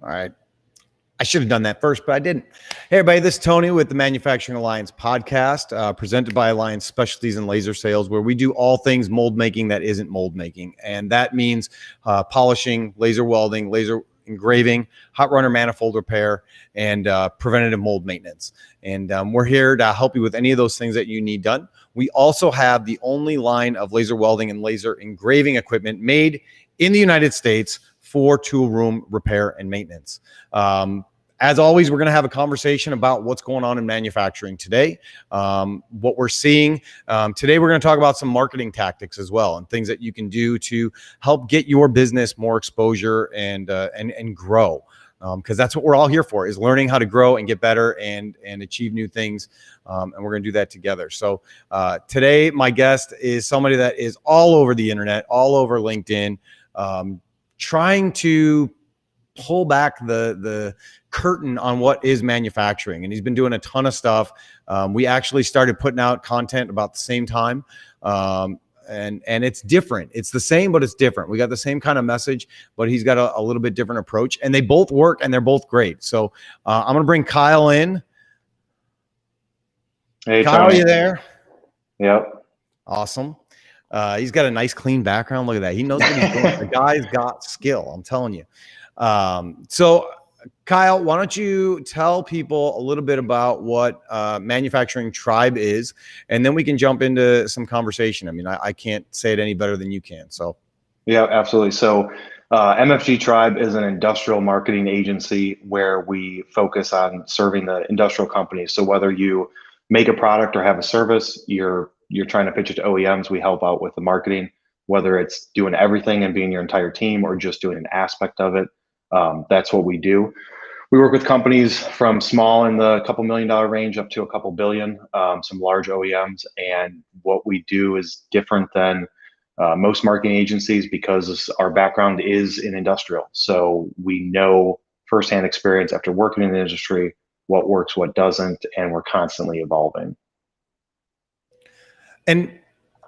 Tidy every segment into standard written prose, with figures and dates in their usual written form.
All right. I should have done that first, but I didn't. Hey, everybody, this is Tony with the Manufacturing Alliance podcast, presented by Alliance Specialties in Laser Sales, where we do all things mold making that isn't mold making. And that means polishing, laser welding, laser engraving, hot runner manifold repair, and preventative mold maintenance. And we're here to help you with any of those things that you need done. We also have the only line of laser welding and laser engraving equipment made in the United States for tool room repair and maintenance. As always, we're going to have a conversation about what's going on in manufacturing today, what we're seeing. Today, we're going to talk about some marketing tactics as well and things that you can do to help get your business more exposure and grow. Because that's what we're all here for, is learning how to grow and get better and achieve new things. And we're going to do that together. So today, my guest is somebody that is all over the internet, all over LinkedIn, trying to pull back the curtain on what is manufacturing. And he's been doing a ton of stuff. We actually started putting out content about the same time. And it's different. It's the same, but it's different. We got the same kind of message, but he's got a little bit different approach, and they both work and they're both great. So I'm going to bring Kyle in. Hey, Kyle, Tony. you there? Yep. Awesome. He's got a nice clean background. Look at that. He knows what he's doing. The guy's got skill, I'm telling you. So Kyle, why don't you tell people a little bit about what Manufacturing Tribe is, and then we can jump into some conversation. I mean, I can't say it any better than you can. So Yeah, absolutely. So MFG Tribe is an industrial marketing agency where we focus on serving the industrial companies. So whether you make a product or have a service, you're trying to pitch it to OEMs, we help out with the marketing, whether it's doing everything and being your entire team or just doing an aspect of it. That's what we do. We work with companies from small in the couple $1 million range up to a couple billion, some large OEMs. And what we do is different than most marketing agencies because our background is in industrial. So we know firsthand experience after working in the industry, what works, what doesn't, and we're constantly evolving. And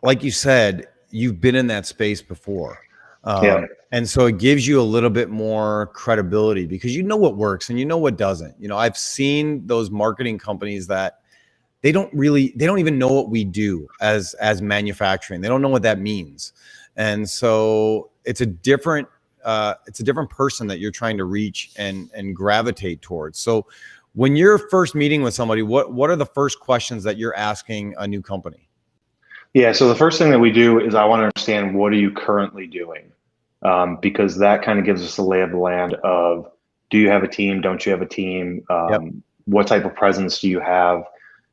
like you said, you've been in that space before. Yeah. And so it gives you a little bit more credibility because you know what works and you know what doesn't. You know, I've seen those marketing companies that they don't even know what we do as manufacturing. They don't know what that means. And so it's a different person that you're trying to reach and gravitate towards. So when you're first meeting with somebody, what are the first questions that you're asking a new company? Yeah, so the first thing that we do is I want to understand, what are you currently doing? Because that kind of gives us the lay of the land of, do you have a team? Don't you have a team? Yep. What type of presence do you have?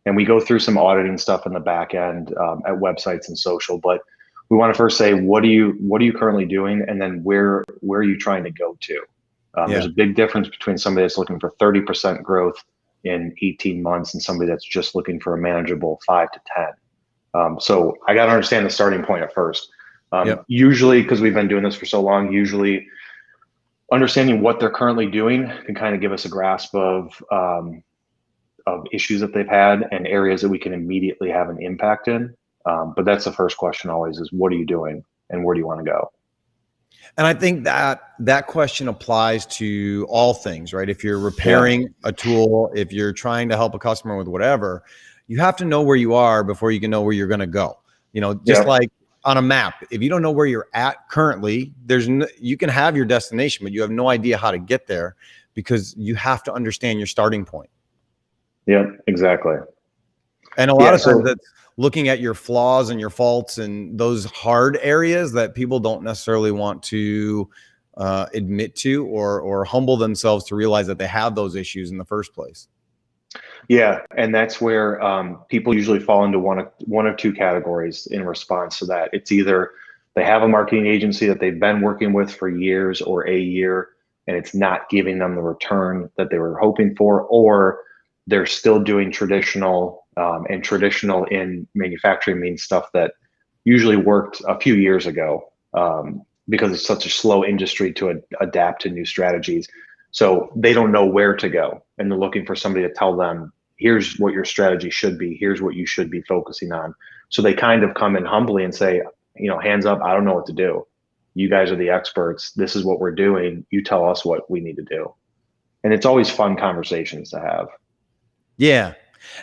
And we go through some auditing stuff in the back end at websites and social. But we want to first say, what are you currently doing? And then where are you trying to go to? There's a big difference between somebody that's looking for 30% growth in 18 months and somebody that's just looking for a manageable 5 to 10. So I got to understand the starting point at first. Usually, because we've been doing this for so long, usually understanding what they're currently doing can kind of give us a grasp of issues that they've had and areas that we can immediately have an impact in. But that's the first question always, is what are you doing and where do you want to go? And I think that question applies to all things, right? If you're repairing a tool, if you're trying to help a customer with whatever, you have to know where you are before you can know where you're going to go. You know, just like on a map, if you don't know where you're at currently, you can have your destination, but you have no idea how to get there because you have to understand your starting point. Yeah, exactly. And a lot of times that's looking at your flaws and your faults and those hard areas that people don't necessarily want to admit to or humble themselves to realize that they have those issues in the first place. Yeah, and that's where people usually fall into one of two categories in response to that. It's either they have a marketing agency that they've been working with for years or a year, and it's not giving them the return that they were hoping for, or they're still doing traditional, and traditional in manufacturing means stuff that usually worked a few years ago because it's such a slow industry to adapt to new strategies. So they don't know where to go, and they're looking for somebody to tell them, here's what your strategy should be. Here's what you should be focusing on. So they kind of come in humbly and say, you know, hands up, I don't know what to do. You guys are the experts. This is what we're doing. You tell us what we need to do. And it's always fun conversations to have. Yeah.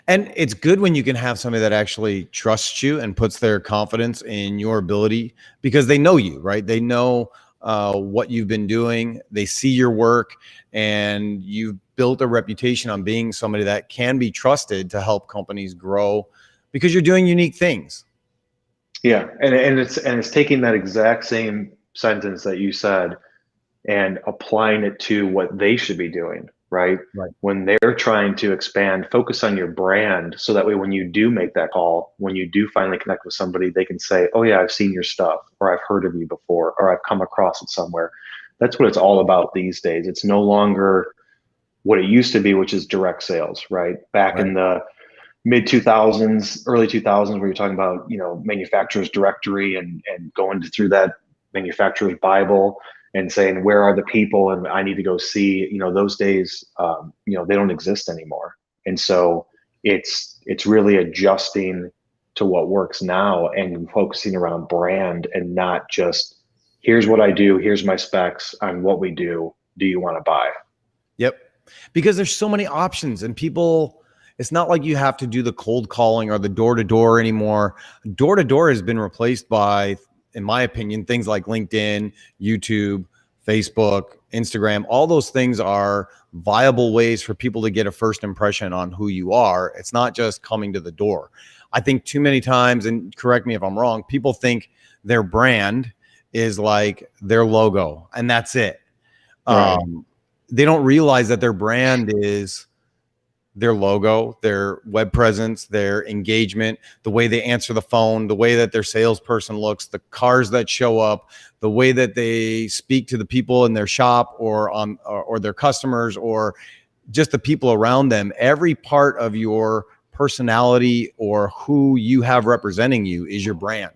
And it's good when you can have somebody that actually trusts you and puts their confidence in your ability because they know you, right? They know what you've been doing. They see your work, and you've built a reputation on being somebody that can be trusted to help companies grow because you're doing unique things. Yeah, and it's taking that exact same sentence that you said and applying it to what they should be doing, right? Right. When they're trying to expand, focus on your brand so that way when you do make that call, when you do finally connect with somebody, they can say, "Oh yeah, I've seen your stuff," or "I've heard of you before," or "I've come across it somewhere." That's what it's all about these days. It's no longer what it used to be, which is direct sales, right? Back Right. in the mid 2000s, early 2000s, where you're talking about, manufacturer's directory and going through that manufacturer's Bible and saying, where are the people? And I need to go see, those days, they don't exist anymore. And so it's really adjusting to what works now and focusing around brand and not just, here's what I do, here's my specs on what we do. Do you want to buy? Yep. Because there's so many options, and people, it's not like you have to do the cold calling or the door to door anymore. Door to door has been replaced by, in my opinion, things like LinkedIn, YouTube, Facebook, Instagram. All those things are viable ways for people to get a first impression on who you are. It's not just coming to the door. I think too many times, and correct me if I'm wrong, people think their brand is like their logo and that's it. Right. They don't realize that their brand is their logo, their web presence, their engagement, the way they answer the phone, the way that their salesperson looks, the cars that show up, the way that they speak to the people in their shop or their customers, or just the people around them. Every part of your personality or who you have representing you is your brand.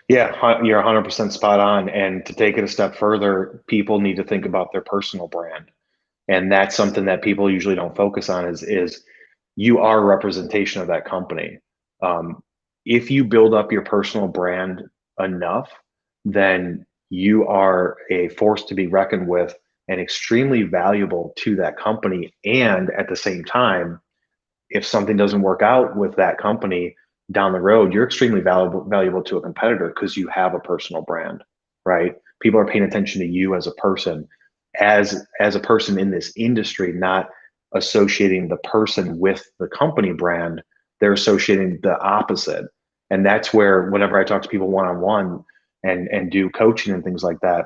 Yeah, you're 100% spot on. And to take it a step further, people need to think about their personal brand. And that's something that people usually don't focus on is you are a representation of that company. Um, if you build up your personal brand enough, then you are a force to be reckoned with and extremely valuable to that company. And at the same time, if something doesn't work out with that company down the road, you're extremely valuable to a competitor because you have a personal brand, right? People are paying attention to you as a person, as a person in this industry, not associating the person with the company brand. They're associating the opposite. And that's where whenever I talk to people one-on-one and do coaching and things like that,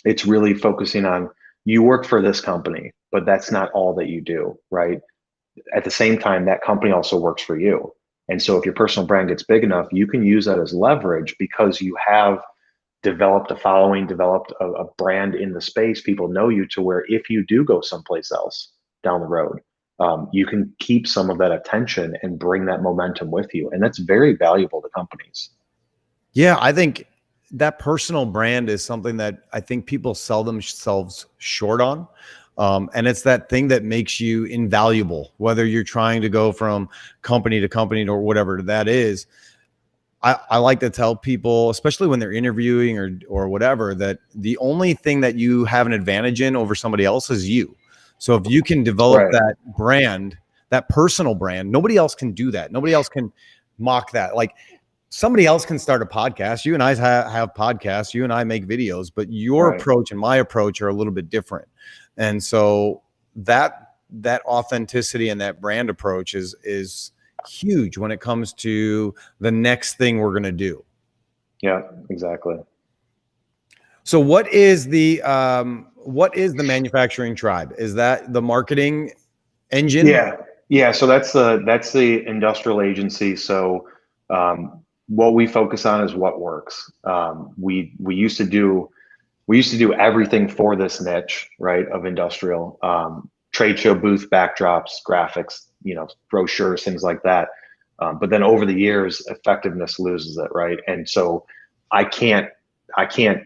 it's really focusing on you work for this company, but that's not all that you do, right? At the same time, that company also works for you. And so if your personal brand gets big enough, you can use that as leverage because you have developed a following, developed a brand in the space. People know you to where if you do go someplace else down the road, you can keep some of that attention and bring that momentum with you. And that's very valuable to companies. Yeah, I think that personal brand is something that I think people sell themselves short on. And it's that thing that makes you invaluable, whether you're trying to go from company to company or whatever that is. I like to tell people, especially when they're interviewing or whatever, that the only thing that you have an advantage in over somebody else is you. So if you can develop Right. that brand, that personal brand, nobody else can do that. Nobody else can mock that. Like somebody else can start a podcast. You and I have podcasts. You and I make videos, but your Right. approach and my approach are a little bit different. And so that authenticity and that brand approach is huge when it comes to the next thing we're going to do. Yeah, exactly. So what is the manufacturing tribe? Is that the marketing engine? Yeah. Yeah. So that's the industrial agency. So what we focus on is what works. We used to do everything for this niche, right, of industrial, trade show booth backdrops, graphics, brochures, things like that. But then over the years, effectiveness loses it, right? And so I can't I can't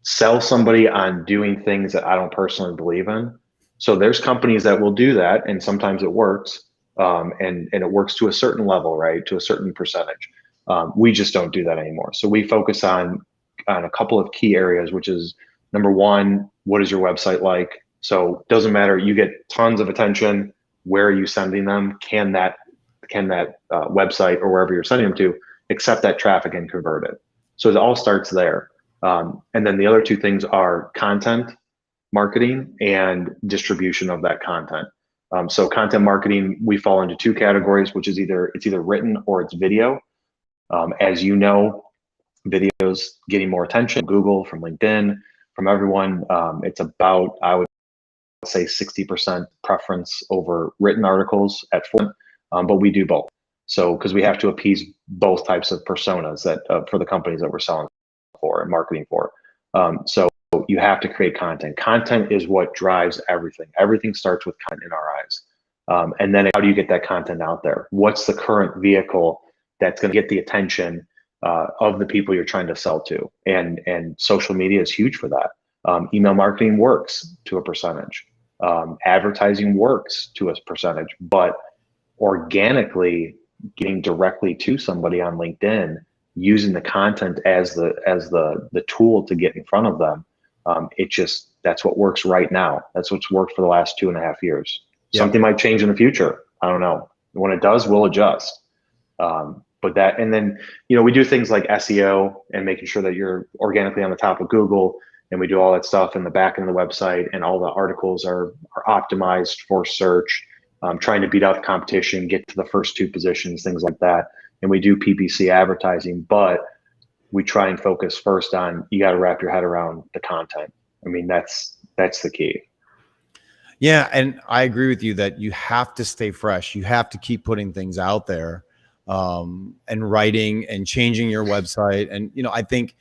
sell somebody on doing things that I don't personally believe in. So there's companies that will do that, and sometimes it works, and it works to a certain level, right, to a certain percentage. We just don't do that anymore. So we focus on a couple of key areas, which is number one, what is your website like? So it doesn't matter. You get tons of attention. Where are you sending them? Can that website or wherever you're sending them to accept that traffic and convert it? So it all starts there. And then the other two things are content marketing and distribution of that content. So content marketing, we fall into two categories, which is either written or it's video. As you know, videos getting more attention from Google, from LinkedIn, from everyone. It's about, I would say, 60% preference over written articles at forefront, but we do both. So because we have to appease both types of personas that for the companies that we're selling for and marketing for. So you have to create content. Content is what drives everything. Everything starts with content in our eyes. And then how do you get that content out there? What's the current vehicle that's going to get the attention of the people you're trying to sell to? And social media is huge for that. Email marketing works to a percentage. Advertising works to a percentage, but organically getting directly to somebody on LinkedIn, using the content as the tool to get in front of them, that's what works right now. That's what's worked for the last 2.5 years. Yep. Something might change in the future. I don't know. When it does, we'll adjust. But that, and then, we do things like SEO and making sure that you're organically on the top of Google, and we do all that stuff in the back end of the website, and all the articles are optimized for search, trying to beat out the competition, get to the first 2 positions, things like that. And we do PPC advertising, but we try and focus first on, you got to wrap your head around the content. I mean, that's the key. Yeah. And I agree with you that you have to stay fresh. You have to keep putting things out there, and writing and changing your website. And, I think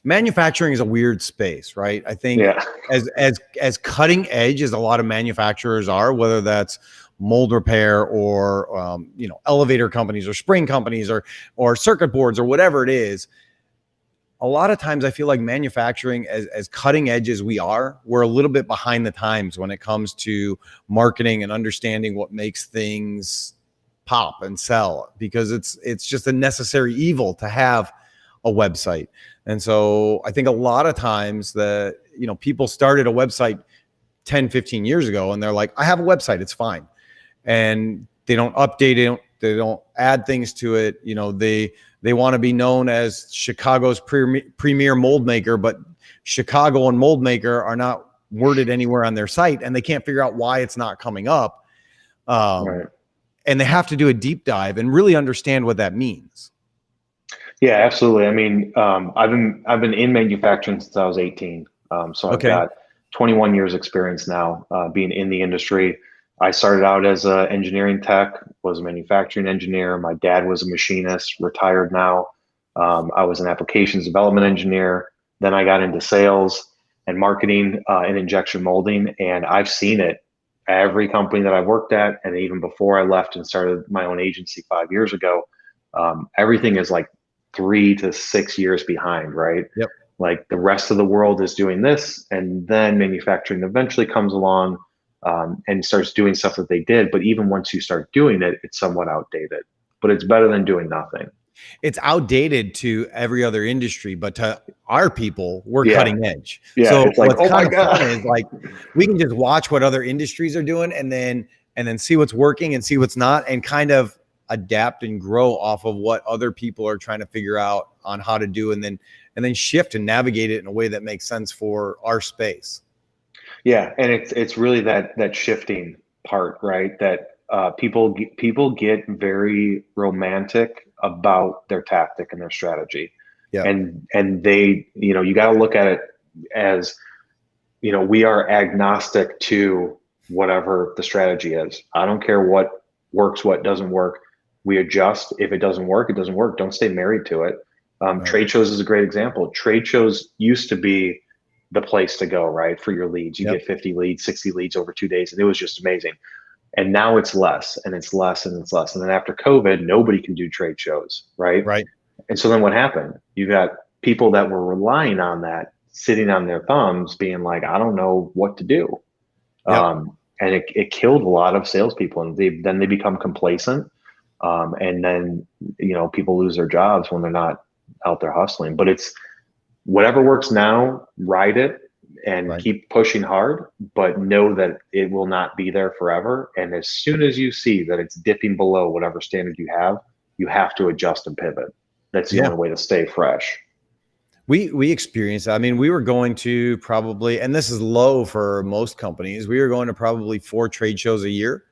manufacturing is a weird space, right? I think as cutting edge as a lot of manufacturers are, whether that's mold repair or, elevator companies or spring companies or circuit boards or whatever it is, a lot of times I feel like manufacturing, as cutting edge as we are, we're a little bit behind the times when it comes to marketing and understanding what makes things pop and sell, because it's just a necessary evil to have a website. And so I think a lot of times that, people started a website 10, 15 years ago and they're like, I have a website, it's fine. And they don't update it. They don't add things to it. They want to be known as Chicago's premier mold maker, but Chicago and mold maker are not worded anywhere on their site, and they can't figure out why it's not coming up. Right. And they have to do a deep dive and really understand what that means. Yeah, absolutely. I mean, I've been in manufacturing since I was 18. So I've got 21 years experience now, being in the industry. I started out as an engineering tech, was a manufacturing engineer. My dad was a machinist, retired now. I was an applications development engineer. Then I got into sales and marketing and injection molding. And I've seen it every company that I've worked at. And even before I left and started my own agency 5 years ago, everything is like 3 to 6 years behind, right? Yep. Like the rest of the world is doing this, and then manufacturing eventually comes along and starts doing stuff that they did. But even once you start doing it, it's somewhat outdated, but it's better than doing nothing. It's outdated to every other industry, but to our people, we're cutting edge. Yeah, so it's like, what's kind of fun is like, we can just watch what other industries are doing and then see what's working and see what's not, and kind of adapt and grow off of what other people are trying to figure out on how to do, and then shift and navigate it in a way that makes sense for our space. Yeah, and it's really that shifting part, right? That people get very romantic about their tactic and their strategy. Yeah. And they, you got to look at it as, we are agnostic to whatever the strategy is. I don't care what works, what doesn't work. We adjust. If it doesn't work, it doesn't work. Don't stay married to it. Right. Trade shows is a great example. Trade shows used to be the place to go, right? For your leads. You get 50 leads, 60 leads over 2 days. And it was just amazing. And now it's less and it's less and it's less. And then after COVID, nobody can do trade shows, right? Right. And so then what happened? You got people that were relying on that, sitting on their thumbs, being like, I don't know what to do. Yep. And it killed a lot of salespeople, and then they become complacent. And then, people lose their jobs when they're not out there hustling. But it's whatever works now, ride it. and Right. keep pushing hard, but know that it will not be there forever. And as soon as you see that it's dipping below whatever standard you have to adjust and pivot. That's the Yeah. only way to stay fresh. We experienced that. I mean, we were going to probably, and this is low for most companies, we were going to probably 4 trade shows a year,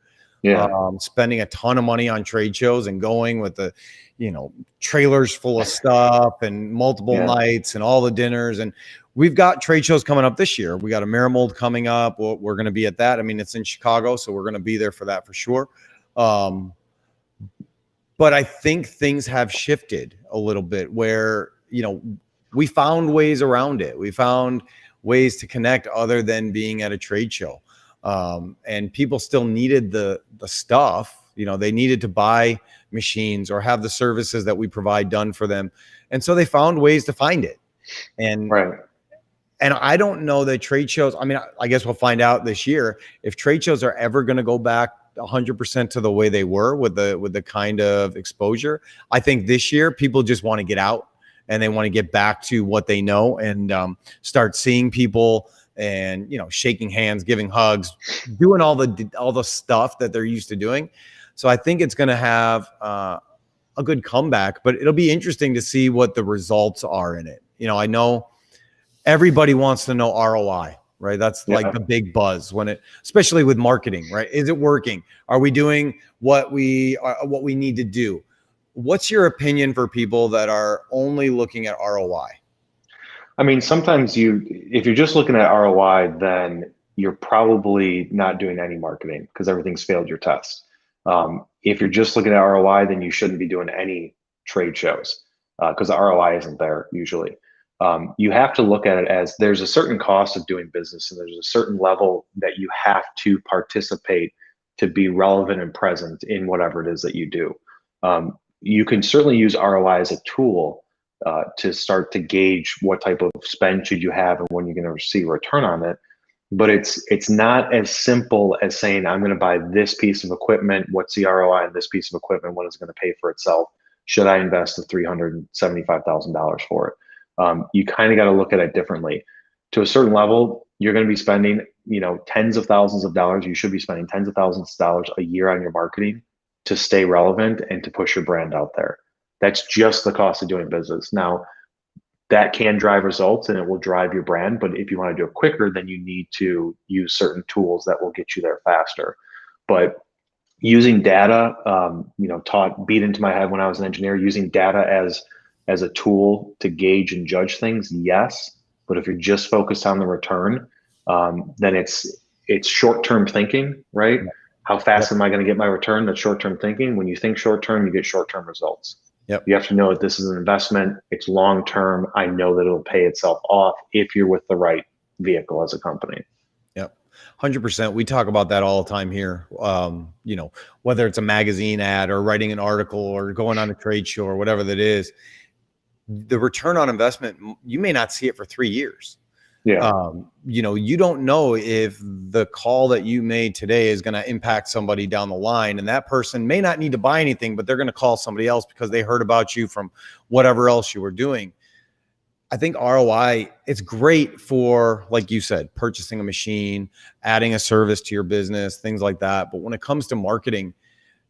Yeah. spending a ton of money on trade shows and going with the, trailers full of stuff and multiple Yeah. nights and all the dinners. And we've got trade shows coming up this year. We got a Marimold coming up. We're going to be at that. I mean, it's in Chicago, so we're going to be there for that for sure. But I think things have shifted a little bit where, we found ways around it. We found ways to connect other than being at a trade show. And people still needed the stuff, they needed to buy machines or have the services that we provide done for them. And so they found ways to find it. And, Right. and I don't know that trade shows, I mean, I guess we'll find out this year if trade shows are ever going to go back 100% to the way they were with the kind of exposure. I think this year people just want to get out and they want to get back to what they know and start seeing people and, shaking hands, giving hugs, doing all the stuff that they're used to doing. So I think it's going to have a good comeback, but it'll be interesting to see what the results are in it. I know everybody wants to know ROI, right? That's like the big buzz especially with marketing, right? Is it working? Are we doing what we need to do? What's your opinion for people that are only looking at ROI? I mean, sometimes if you're just looking at ROI, then you're probably not doing any marketing because everything's failed your test. If you're just looking at ROI, then you shouldn't be doing any trade shows because the ROI isn't there usually. You have to look at it as there's a certain cost of doing business and there's a certain level that you have to participate to be relevant and present in whatever it is that you do. You can certainly use ROI as a tool to start to gauge what type of spend should you have and when you're going to see a return on it. But it's not as simple as saying, I'm going to buy this piece of equipment. What's the ROI on this piece of equipment? When is it going to pay for itself? Should I invest the $375,000 for it? You kind of got to look at it differently. To a certain level, you're going to be spending, tens of thousands of dollars. You should be spending tens of thousands of dollars a year on your marketing to stay relevant and to push your brand out there. That's just the cost of doing business. Now, that can drive results and it will drive your brand. But if you want to do it quicker, then you need to use certain tools that will get you there faster. But using data, beat into my head when I was an engineer, using data as a tool to gauge and judge things, yes. But if you're just focused on the return, then it's short-term thinking, right? How fast am I going to get my return? That's short-term thinking. When you think short-term, you get short-term results. Yep. You have to know that this is an investment. It's long-term. I know that it'll pay itself off if you're with the right vehicle as a company. Yep. 100%. We talk about that all the time here. Whether it's a magazine ad or writing an article or going on a trade show or whatever that is, the return on investment, you may not see it for 3 years. Yeah. You don't know if the call that you made today is going to impact somebody down the line, and that person may not need to buy anything, but they're going to call somebody else because they heard about you from whatever else you were doing. I think ROI, it's great for, like you said, purchasing a machine, adding a service to your business, things like that. But when it comes to marketing,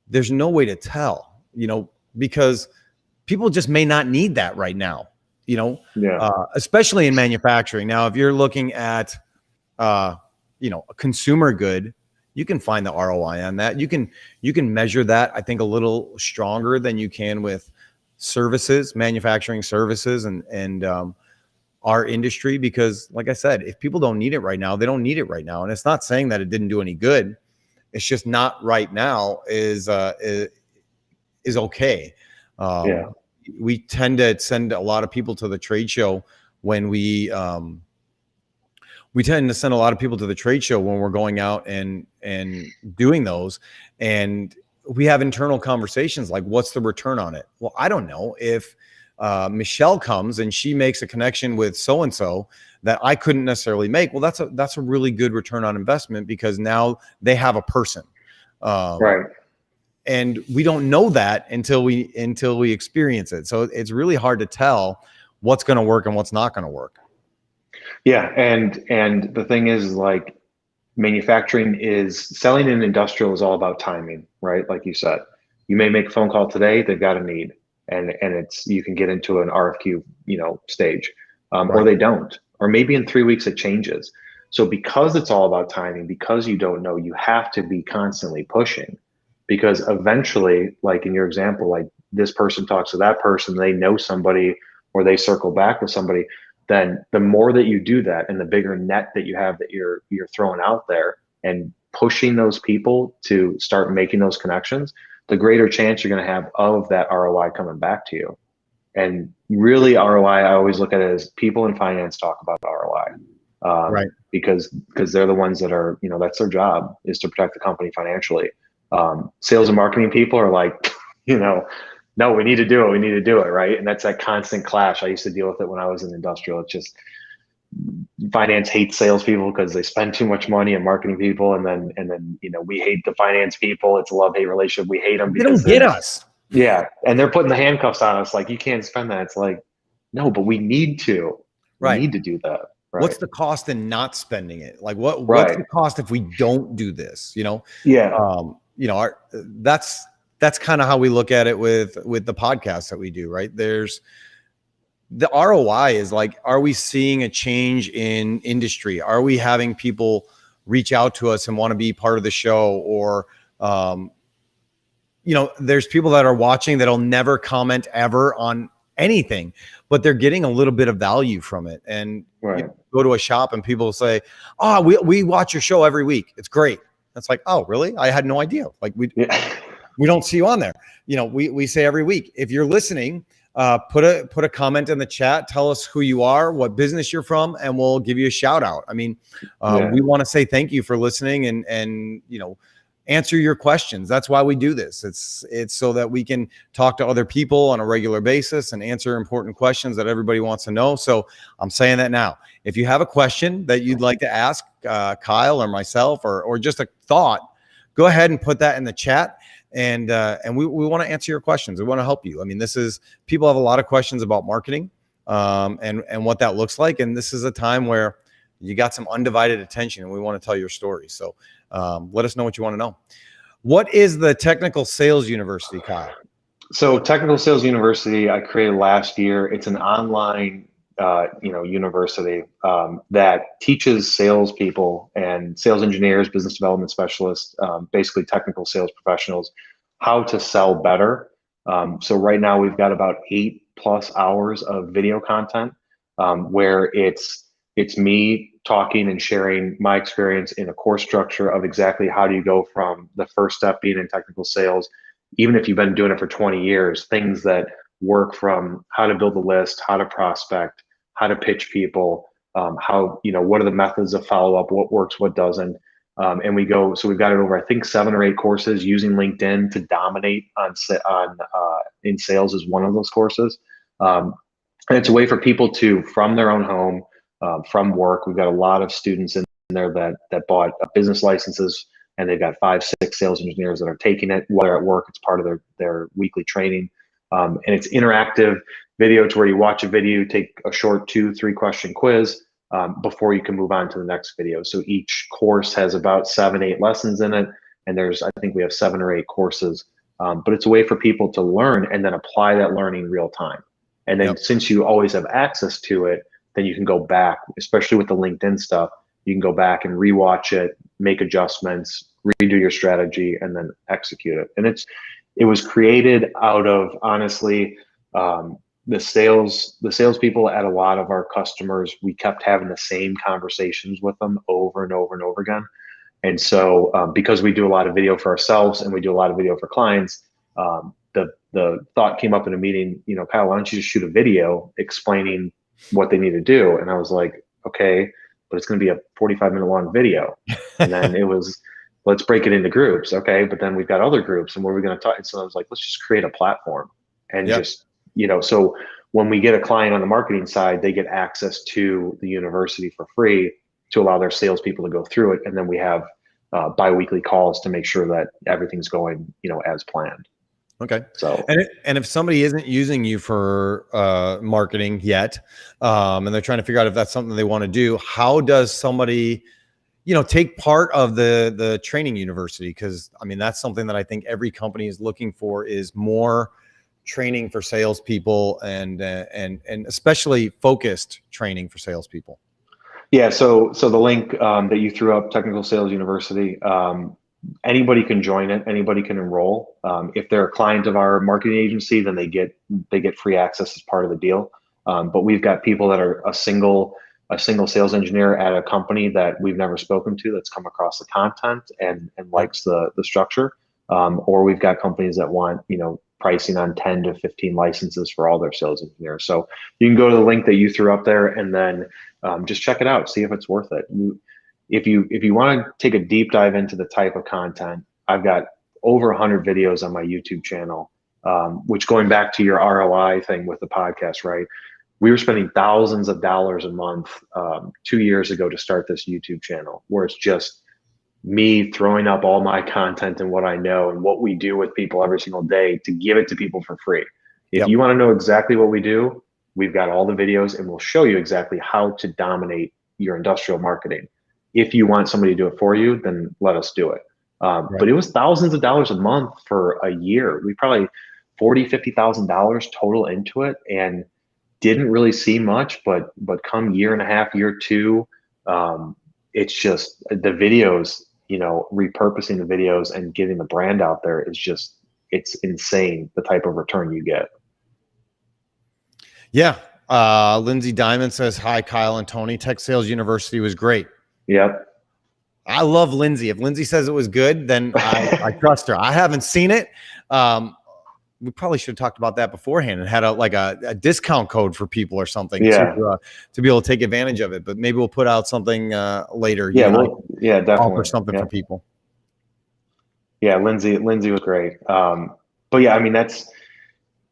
there's no way to tell, because people just may not need that right now. Especially in manufacturing. Now, if you're looking at, a consumer good, you can find the ROI on that. You can measure that, I think, a little stronger than you can with services, manufacturing services and our industry, because like I said, if people don't need it right now, they don't need it right now. And it's not saying that it didn't do any good. It's just not right now is okay. We tend to send a lot of people to the trade show when we tend to send a lot of people to the trade show when we're going out and doing those. And we have internal conversations like, what's the return on it? Well, I don't know. If Michelle comes and she makes a connection with so-and-so that I couldn't necessarily make, well, that's a really good return on investment because now they have a person. Right. And we don't know that until we experience it. So it's really hard to tell what's going to work and what's not going to work. Yeah, and the thing is, like, manufacturing is selling in industrial is all about timing, right? Like you said, you may make a phone call today, they've got a need, and it's you can get into an RFQ, stage, or Right. they don't, or maybe in 3 weeks it changes. So because it's all about timing, because you don't know, you have to be constantly pushing, because eventually, like in your example, like this person talks to that person, they know somebody, or they circle back with somebody, then the more that you do that and the bigger net that you have that you're throwing out there and pushing those people to start making those connections, the greater chance you're going to have of that ROI coming back to you. And really, ROI, I always look at it as people in finance talk about ROI, Right. because they're the ones that are, that's their job, is to protect the company financially. Sales and marketing people are like, you know, no, we need to do it. We need to do it. Right. And that's that constant clash. I used to deal with it when I was in industrial. It's just finance hates salespeople because they spend too much money on marketing people. And then, we hate the finance people. It's a love-hate relationship. We hate them They because don't get us. yeah. And they're putting the handcuffs on us. Like, you can't spend that. It's like, no, but we need to. We Right. need to do that. Right. What's the cost in not spending it? Like what's Right. the cost if we don't do this? Yeah. That's kind of how we look at it with the podcast that we do, right? There's the ROI is like, are we seeing a change in industry? Are we having people reach out to us and want to be part of the show? Or, there's people that are watching that'll never comment ever on anything, but they're getting a little bit of value from it. And Right. go to a shop and people say, "Oh, we watch your show every week. It's great." That's like, "Oh, really? I had no idea." Like Yeah. we don't see you on there. We say every week, if you're listening, put a comment in the chat. Tell us who you are, what business you're from, and we'll give you a shout out. I mean, Yeah. we want to say thank you for listening and answer your questions. That's why we do this. It's so that we can talk to other people on a regular basis and answer important questions that everybody wants to know. So I'm saying that now. If you have a question that you'd like to ask Kyle or myself, or just a thought, go ahead and put that in the chat. And we want to answer your questions. We want to help you. I mean, people have a lot of questions about marketing and what that looks like. And this is a time where you got some undivided attention and we want to tell your story. So let us know what you want to know. What is the Technical Sales University, Kyle? So Technical Sales University, I created last year. It's an online, university that teaches salespeople and sales engineers, business development specialists, basically technical sales professionals, how to sell better. So right now we've got about 8+ hours of video content where it's me talking and sharing my experience in a course structure of exactly how do you go from the first step being in technical sales, even if you've been doing it for 20 years, things that work, from how to build a list, how to prospect, how to pitch people, what are the methods of follow-up, what works, what doesn't. And so we've got it over, I think, 7 or 8 courses. Using LinkedIn to dominate in sales is one of those courses. And it's a way for people to, from their own home, from work. We've got a lot of students in there that bought business licenses, and they've got 5, 6 sales engineers that are taking it while they're at work. It's part of their weekly training. And it's interactive video to where you watch a video, take a short 2-3 question quiz before you can move on to the next video. So each course has about 7, 8 lessons in it. And I think we have 7 or 8 courses. But it's a way for people to learn and then apply that learning real time. And then since you always have access to it, then you can go back, especially with the LinkedIn stuff, you can go back and rewatch it, make adjustments, redo your strategy, and then execute it. And it was created out of, honestly, the salespeople at a lot of our customers. We kept having the same conversations with them over and over and over again. And so because we do a lot of video for ourselves and we do a lot of video for clients, the thought came up in a meeting, Kyle, why don't you just shoot a video explaining what they need to do? And I was like, okay, but it's going to be a 45-minute long video. And then it was, let's break it into groups. Okay. But then we've got other groups, and what are we going to talk? And so I was like, let's just create a platform and just, so when we get a client on the marketing side, they get access to the university for free to allow their salespeople to go through it. And then we have bi-weekly calls to make sure that everything's going, as planned. Okay. So And if somebody isn't using you for marketing yet, and they're trying to figure out if that's something they want to do, how does somebody, take part of the training university? Because I mean, that's something that I think every company is looking for, is more training for salespeople, and especially focused training for salespeople. yeah, so the link that you threw up, Technical Sales University, anybody can join it. Anybody can enroll. If they're a client of our marketing agency, then they get free access as part of the deal. But we've got people that are a single sales engineer at a company that we've never spoken to, that's come across the content and likes the structure. Or we've got companies that want, pricing on 10 to 15 licenses for all their sales engineers. So you can go to the link that you threw up there, and then just check it out, see if it's worth it. If you want to take a deep dive into the type of content, I've got over 100 videos on my YouTube channel, which, going back to your ROI thing with the podcast, right? We were spending thousands of dollars a month 2 years ago to start this YouTube channel, where it's just me throwing up all my content and what I know and what we do with people every single day to give it to people for free. If Yep. you want to know exactly what we do, we've got all the videos, and we'll show you exactly how to dominate your industrial marketing. If you want somebody to do it for you, then let us do it. Right. But it was thousands of dollars a month for a year. We probably $40,000-$50,000 total into it, and didn't really see much. But come year and a half, year two, it's just the videos, repurposing the videos and getting the brand out there is just, it's insane the type of return you get. Yeah. Lindsay Diamond says, hi, Kyle and Tony. Tech Sales University was great. Yep. I love Lindsay. If Lindsay says it was good, then I trust her. I haven't seen it. We probably should have talked about that beforehand and had a discount code for people or something to be able to take advantage of it. But maybe we'll put out something later. Yeah, definitely offer something for people. Yeah, Lindsay was great. But yeah, I mean, that's,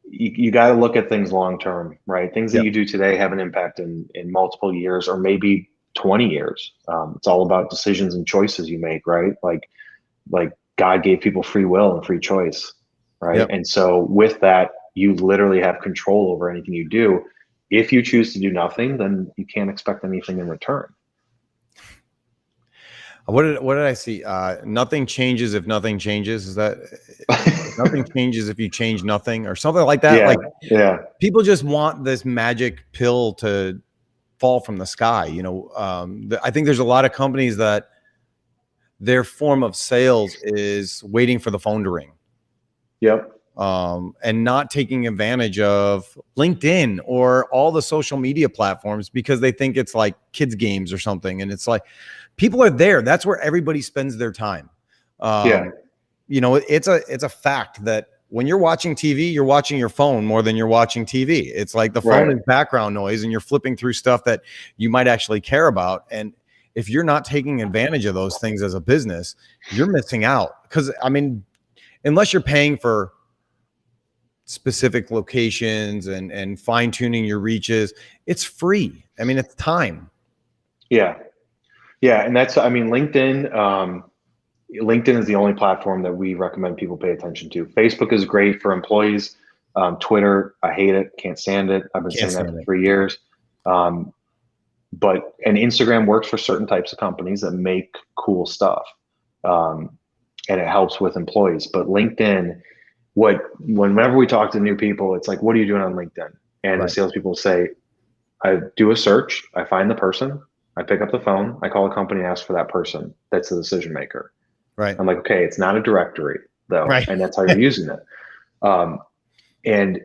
you got to look at things long term, right? Things that you do today have an impact in multiple years, or maybe 20 years. It's all about decisions and choices you make, right? Like God gave people free will and free choice, right? Yep. And so with that, you literally have control over anything you do. If you choose to do nothing, then you can't expect anything in return. What did I see? Nothing changes if nothing changes. Is that nothing changes if you change nothing, or something like that? Yeah. People just want this magic pill to fall from the sky. I think there's a lot of companies that their form of sales is waiting for the phone to ring. Yep. And not taking advantage of LinkedIn or all the social media platforms, because they think it's like kids games or something. And it's like, people are there. That's where everybody spends their time. It's a fact that when you're watching TV, you're watching your phone more than you're watching TV. It's like the phone is background noise, and you're flipping through stuff that you might actually care about. And if you're not taking advantage of those things as a business, you're missing out. Because I mean, unless you're paying for specific locations and fine tuning your reaches, it's free. I mean, it's time. Yeah. And that's, I mean, LinkedIn is the only platform that we recommend people pay attention to. Facebook is great for employees. Twitter, I hate it. Can't stand it. I've been saying that for 3 years. And Instagram works for certain types of companies that make cool stuff. And it helps with employees. But LinkedIn, whenever we talk to new people, it's like, what are you doing on LinkedIn? And the salespeople say, I do a search, I find the person, I pick up the phone, I call a company and ask for that person. That's the decision maker. Right. I'm like, okay, it's not a directory though. Right. And that's how you're using it. And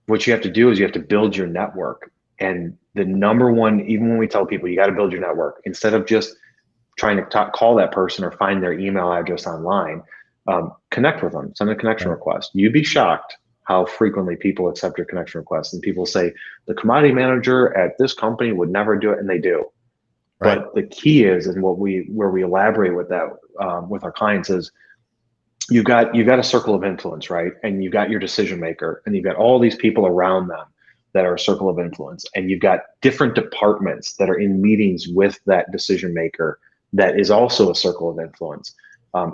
what you have to do is you have to build your network. And the number one, even when we tell people you got to build your network, instead of just trying to call that person or find their email address online, connect with them, send a connection request. You'd be shocked how frequently people accept your connection requests. And people say, the commodity manager at this company would never do it, and they do. Right. But the key is, and where we elaborate with that with our clients, is you've got a circle of influence, right? And you've got your decision maker, and you've got all these people around them that are a circle of influence, and you've got different departments that are in meetings with that decision maker that is also a circle of influence.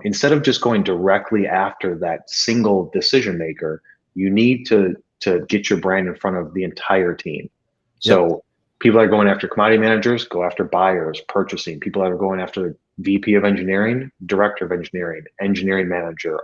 Instead of just going directly after that single decision maker, you need to get your brand in front of the entire team. Yep. So people that are going after commodity managers, go after buyers, purchasing. People that are going after VP of engineering, director of engineering, engineering manager,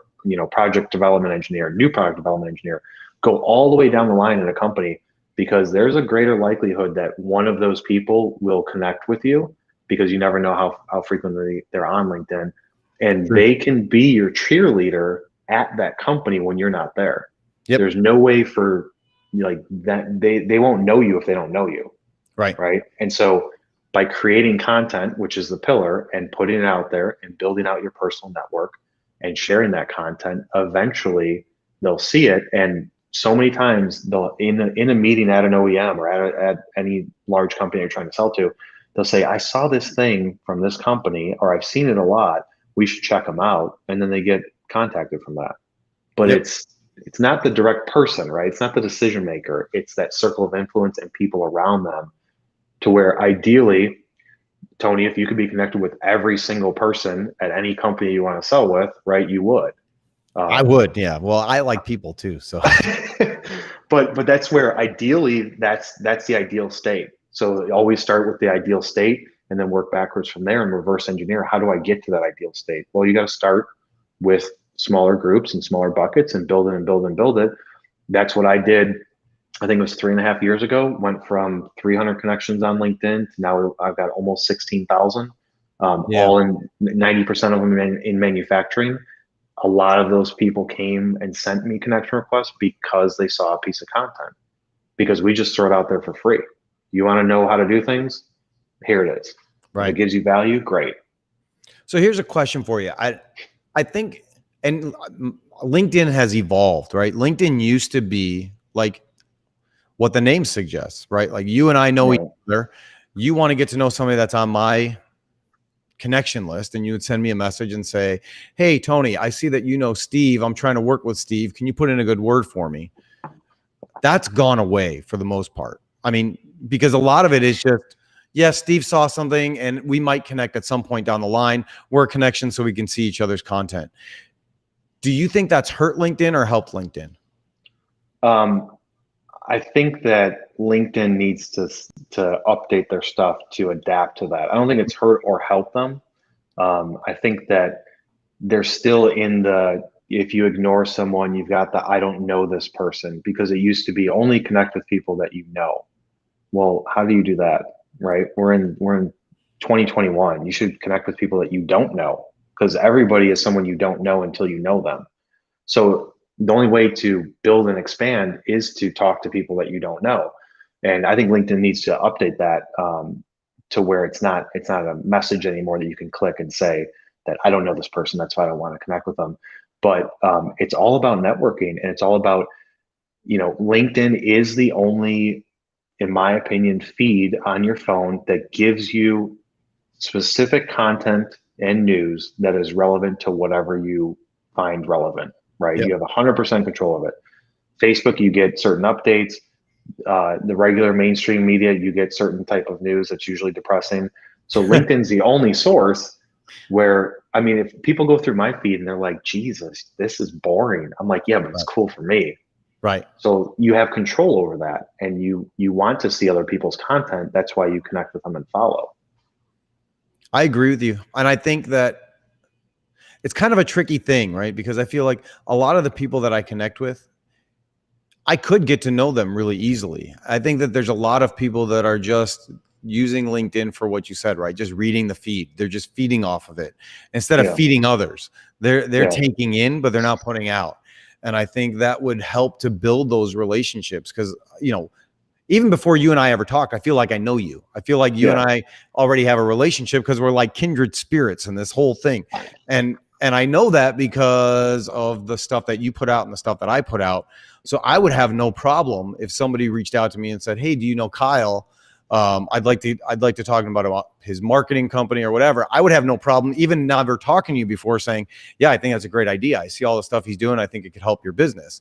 project development engineer, new product development engineer, go all the way down the line in a company, because there's a greater likelihood that one of those people will connect with you, because you never know how frequently they're on LinkedIn, and True. they can be your cheerleader at that company when you're not there. Yep. There's no way for like that. They won't know you if they don't know you. Right. And so by creating content, which is the pillar, and putting it out there and building out your personal network and sharing that content, eventually they'll see it. And so many times they'll in a meeting at an OEM or at any large company you're trying to sell to, they'll say, I saw this thing from this company, or I've seen it a lot. We should check them out. And then they get contacted from that. But Yep. it's not the direct person, right? It's not the decision maker. It's that circle of influence and people around them, to where ideally, Tony, if you could be connected with every single person at any company you want to sell with, right, you would. I would, yeah. Well, I like people too, so. but that's where ideally that's the ideal state. So always start with the ideal state and then work backwards from there and reverse engineer. How do I get to that ideal state? Well, you got to start with smaller groups and smaller buckets and build it and build and build it. That's what I did. I think it was 3.5 years ago. Went from 300 connections on LinkedIn to now I've got almost 16,000. All in 90% of them in manufacturing. A lot of those people came and sent me connection requests because they saw a piece of content, because we just throw it out there for free. You want to know how to do things? Here it is. Right. If it gives you value, great. So here's a question for you. I think, and LinkedIn has evolved, right? LinkedIn used to be like what the name suggests, right? Like you and I know each other. You want to get to know somebody that's on my connection list, and you would send me a message and say, hey, Tony, I see that you know Steve. I'm trying to work with Steve. Can you put in a good word for me? That's gone away for the most part. I mean, because a lot of it is just, yes, Steve saw something and we might connect at some point down the line. We're a connection so we can see each other's content. Do you think that's hurt LinkedIn or helped LinkedIn? I think that LinkedIn needs to update their stuff to adapt to that. I don't think it's hurt or helped them. I think that they're still in the, if you ignore someone, you've got the I don't know this person, because it used to be only connect with people that you know. Well, how do you do that, right? We're in 2021. You should connect with people that you don't know, because everybody is someone you don't know until you know them. So the only way to build and expand is to talk to people that you don't know. And I think LinkedIn needs to update that to where it's not a message anymore that you can click and say that I don't know this person, that's why I don't want to connect with them. But it's all about networking, and it's all about, LinkedIn is the only, in my opinion, feed on your phone that gives you specific content and news that is relevant to whatever you find relevant, right? Yep. You have 100% control of it. Facebook, you get certain updates. The regular mainstream media, you get certain type of news that's usually depressing. So LinkedIn's the only source where, I mean, if people go through my feed and they're like, Jesus, this is boring. I'm like, yeah, but it's cool for me. Right. So you have control over that, and you want to see other people's content. That's why you connect with them and follow. I agree with you. And I think that it's kind of a tricky thing, right? Because I feel like a lot of the people that I connect with, I could get to know them really easily. I think that there's a lot of people that are just using LinkedIn for what you said, right? Just reading the feed. They're just feeding off of it instead of feeding others. They're taking in, but they're not putting out. And I think that would help to build those relationships, because, even before you and I ever talk, I feel like I know you. I feel like you and I already have a relationship, because we're like kindred spirits in this whole thing. And I know that because of the stuff that you put out and the stuff that I put out. So I would have no problem if somebody reached out to me and said, hey, do you know Kyle? I'd like to talk about his marketing company or whatever. I would have no problem even never talking to you before saying, yeah, I think that's a great idea. I see all the stuff he's doing. I think it could help your business.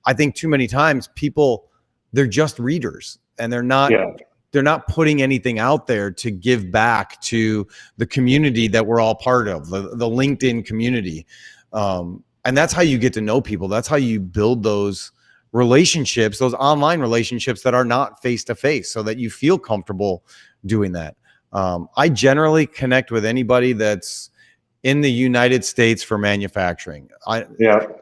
I think too many times people, they're just readers, and they're not they're not putting anything out there to give back to the community that we're all part of, the LinkedIn community. And that's how you get to know people. That's how you build those relationships, those online relationships that are not face-to-face, so that you feel comfortable doing that. I generally connect with anybody that's in the United States for manufacturing.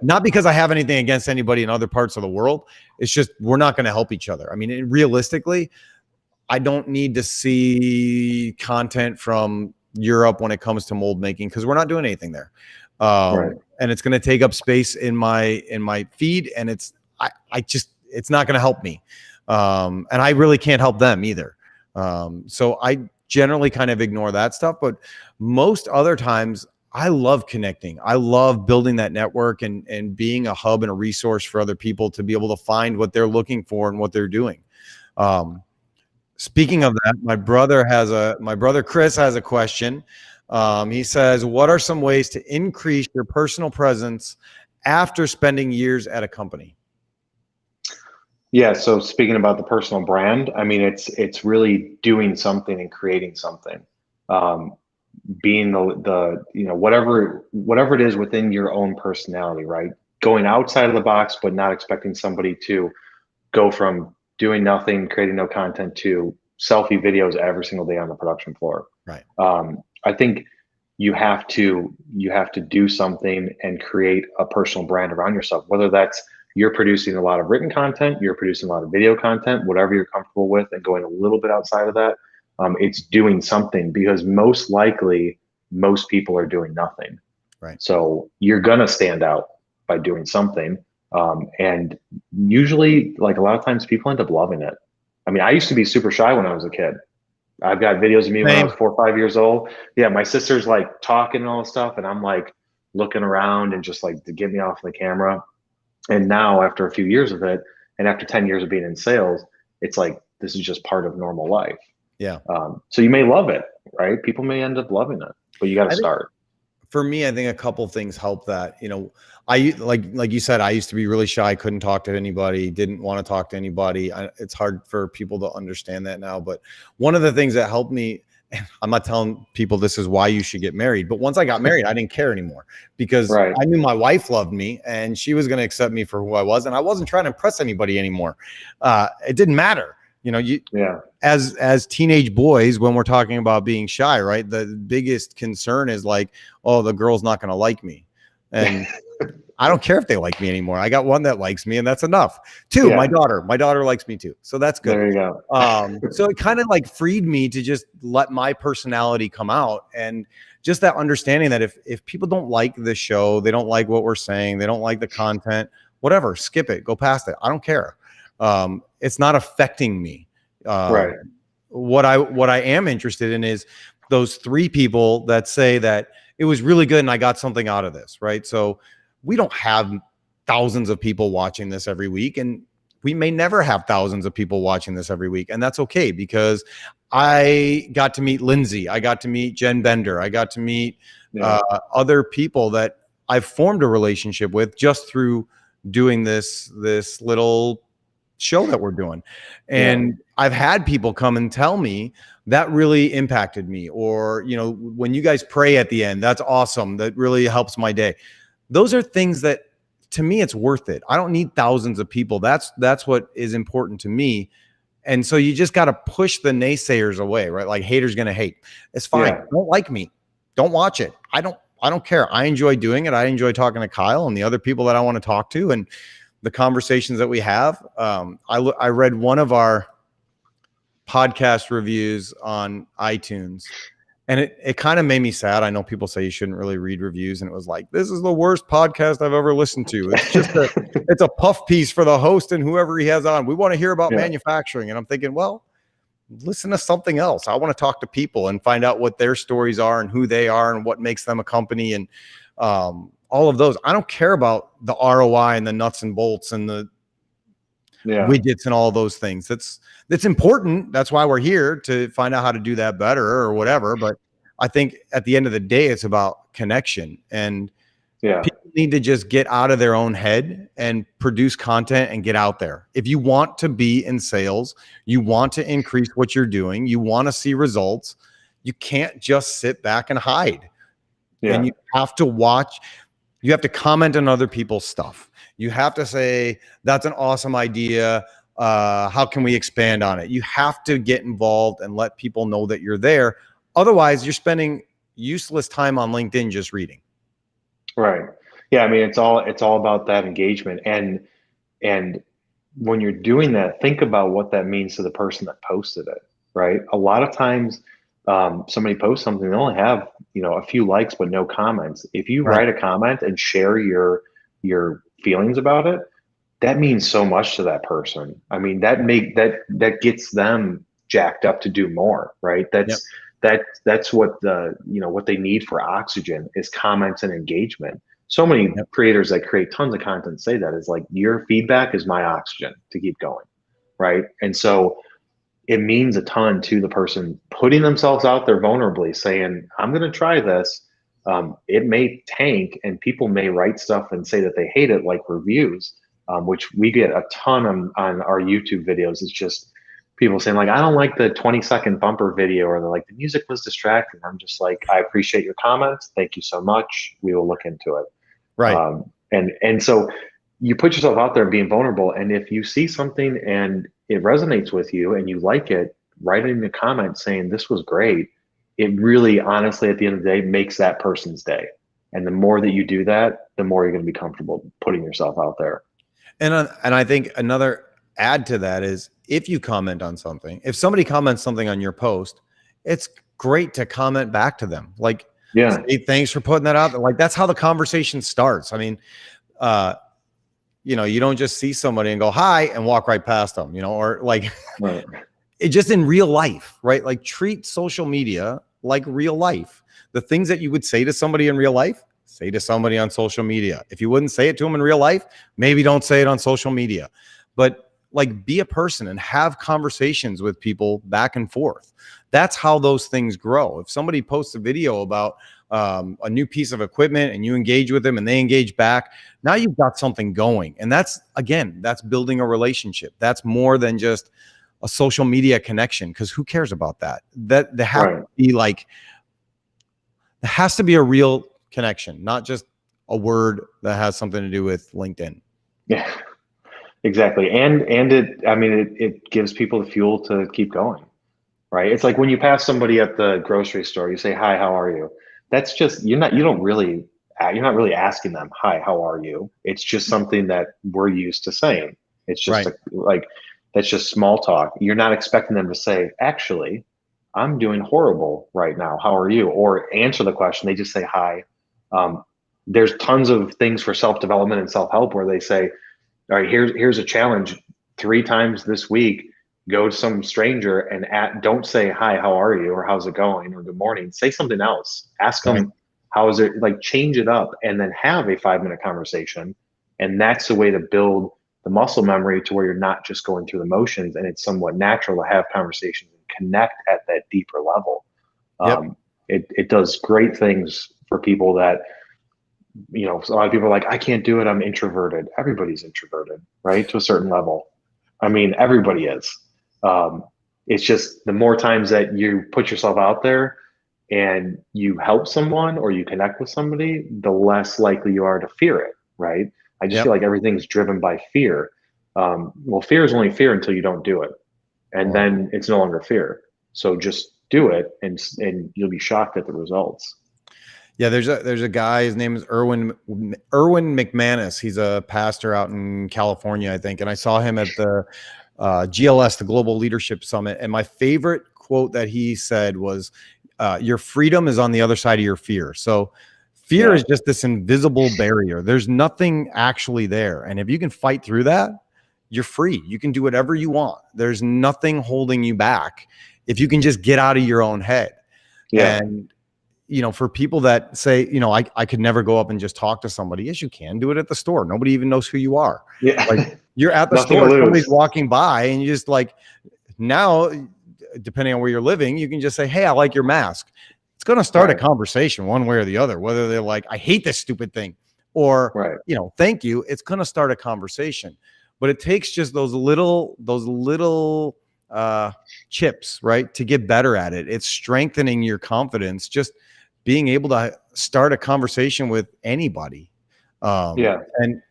Not because I have anything against anybody in other parts of the world. It's just, we're not going to help each other. I mean, realistically, I don't need to see content from Europe when it comes to mold making, because we're not doing anything there. And it's going to take up space in my feed, and it's not going to help me. And I really can't help them either. So I generally kind of ignore that stuff, but most other times I love connecting. I love building that network and being a hub and a resource for other people to be able to find what they're looking for and what they're doing. Speaking of that, my brother Chris has a question. He says, what are some ways to increase your personal presence after spending years at a company? Yeah. So speaking about the personal brand, I mean, it's really doing something and creating something, being the whatever it is within your own personality, right? Going outside of the box, but not expecting somebody to go from doing nothing, creating no content, to selfie videos every single day on the production floor. Right. I think you have to do something and create a personal brand around yourself, whether that's you're producing a lot of written content, you're producing a lot of video content, whatever you're comfortable with, and going a little bit outside of that. It's doing something, because most likely most people are doing nothing. Right. So you're going to stand out by doing something. And usually, like, a lot of times people end up loving it. I mean, I used to be super shy when I was a kid. I've got videos of me when I was 4 or 5 years old. Yeah, my sister's like talking and all this stuff, and I'm like looking around and just like to get me off the camera. And now, after a few years of it, and after 10 years of being in sales, it's like, this is just part of normal life. Yeah. So you may love it, right? People may end up loving it, but you got to start. For me, I think a couple things help that. I like you said, I used to be really shy, couldn't talk to anybody, didn't want to talk to anybody. It's hard for people to understand that now. But one of the things that helped me, I'm not telling people this is why you should get married, but once I got married, I didn't care anymore, because I knew my wife loved me and she was going to accept me for who I was. And I wasn't trying to impress anybody anymore. It didn't matter. As teenage boys, when we're talking about being shy, right? The biggest concern is like, oh, the girl's not going to like me. And I don't care if they like me anymore. I got one that likes me, and that's enough. Two, my daughter likes me too. So that's good. There you go. So it kind of like freed me to just let my personality come out, and just that understanding that if people don't like the show, they don't like what we're saying, they don't like the content, whatever, skip it, go past it. I don't care. It's not affecting me. Right. What I am interested in is those 3 people that say that it was really good and I got something out of this, right? So we don't have thousands of people watching this every week, and we may never have thousands of people watching this every week. And that's okay, because I got to meet Lindsay. I got to meet Jen Bender. I got to meet other people that I've formed a relationship with just through doing this little show that we're doing. And I've had people come and tell me that really impacted me, or, when you guys pray at the end, that's awesome. That really helps my day. Those are things that, to me, it's worth it. I don't need thousands of people. That's what is important to me. And so you just got to push the naysayers away, right? Like, haters going to hate. It's fine. Don't like me. Don't watch it. I don't care. I enjoy doing it. I enjoy talking to Kyle and the other people that I want to talk to, and the conversations that we have. I read one of our podcast reviews on iTunes, and it kind of made me sad. I know people say you shouldn't really read reviews, and it was like, this is the worst podcast I've ever listened to. It's just it's a puff piece for the host and whoever he has on. We want to hear about manufacturing. And I'm thinking, well, listen to something else. I want to talk to people and find out what their stories are and who they are and what makes them a company, and all of those. I don't care about the ROI and the nuts and bolts and the widgets and all those things. That's important. That's why we're here, to find out how to do that better or whatever. But I think at the end of the day, it's about connection. And Yeah. People need to just get out of their own head and produce content and get out there. If you want to be in sales, you want to increase what you're doing, you want to see results, you can't just sit back and hide. Yeah. And you have to watch, you have to comment on other people's stuff. You have to say, that's an awesome idea. How can we expand on it? You have to get involved and let people know that you're there. Otherwise, you're spending useless time on LinkedIn just reading. Right. Yeah. I mean, it's all about that engagement. And when you're doing that, think about what that means to the person that posted it, right? A lot of times, somebody posts something, they only have, a few likes, but no comments. If you Right. write a comment and share your feelings about it, that means so much to that person. I mean, that gets them jacked up to do more, right? Yep. That's what what they need for oxygen is comments and engagement. So many Yep. creators that create tons of content say that is like, your feedback is my oxygen to keep going, right? And so it means a ton to the person putting themselves out there vulnerably, saying, I'm going to try this. It may tank, and people may write stuff and say that they hate it, like reviews, which we get a ton on our YouTube videos. It's just people saying, like, I don't like the 20-second bumper video, or they're like, the music was distracting. I'm just like, I appreciate your comments. Thank you so much. We will look into it. Right. And so you put yourself out there being vulnerable. And if you see something and it resonates with you and you like it, write it in the comments saying, this was great. It really, honestly, at the end of the day, makes that person's day. And the more that you do that, the more you're going to be comfortable putting yourself out there. And I think another add to that is, if you comment on something, if somebody comments something on your post, it's great to comment back to them. Like, Yeah. hey, thanks for putting that out there. Like, that's how the conversation starts. I mean, you don't just see somebody and go, hi, and walk right past them, or like, Right. it just in real life, right? Like, treat social media like real life. The things that you would say to somebody in real life, say to somebody on social media. If you wouldn't say it to them in real life, maybe don't say it on social media. But like, be a person and have conversations with people back and forth. That's how those things grow. If somebody posts a video about a new piece of equipment and you engage with them and they engage back, now you've got something going. And that's building a relationship. That's more than just a social media connection, because who cares about that? That there has to be like, there has to be a real connection, not just a word that has something to do with LinkedIn. Yeah, exactly. And it gives people the fuel to keep going, right? It's like when you pass somebody at the grocery store, you say, hi, how are you? That's just, you're not really asking them, hi, how are you? It's just something that we're used to saying. It's just Right. that's just small talk. You're not expecting them to say, actually, I'm doing horrible right now. How are you? Or answer the question. They just say hi. There's tons of things for self-development and self-help where they say, all right, here's a challenge. 3 times this week, go to some stranger and don't say, hi, how are you? Or how's it going? Or good morning. Say something else. Ask them, how is it? Like, change it up and then have a 5-minute conversation. And that's the way to build the muscle memory to where you're not just going through the motions, and it's somewhat natural to have conversations and connect at that deeper level. Yep. It does great things for people that, a lot of people are like, I can't do it, I'm introverted. Everybody's introverted, right? To a certain level. I mean, everybody is. It's just the more times that you put yourself out there and you help someone or you connect with somebody, the less likely you are to fear it, right? I just feel like everything's driven by fear. Well, fear is only fear until you don't do it. And then it's no longer fear. So just do it, and you'll be shocked at the results. Yeah, there's a guy, his name is Erwin McManus. He's a pastor out in California, I think. And I saw him at the GLS, the Global Leadership Summit. And my favorite quote that he said was, your freedom is on the other side of your fear. So fear is just this invisible barrier. There's nothing actually there. And if you can fight through that, you're free. You can do whatever you want. There's nothing holding you back if you can just get out of your own head. Yeah. And for people that say, I could never go up and just talk to somebody. Yes, you can. Do it at the store. Nobody even knows who you are. Yeah. Like, you're at the store, somebody's walking by, and you just like, now, depending on where you're living, you can just say, hey, I like your mask. It's going to start a conversation one way or the other, whether they're like, I hate this stupid thing. or, Right. thank you. It's going to start a conversation, but it takes just those little chips, right, to get better at it. It's strengthening your confidence, just being able to start a conversation with anybody. And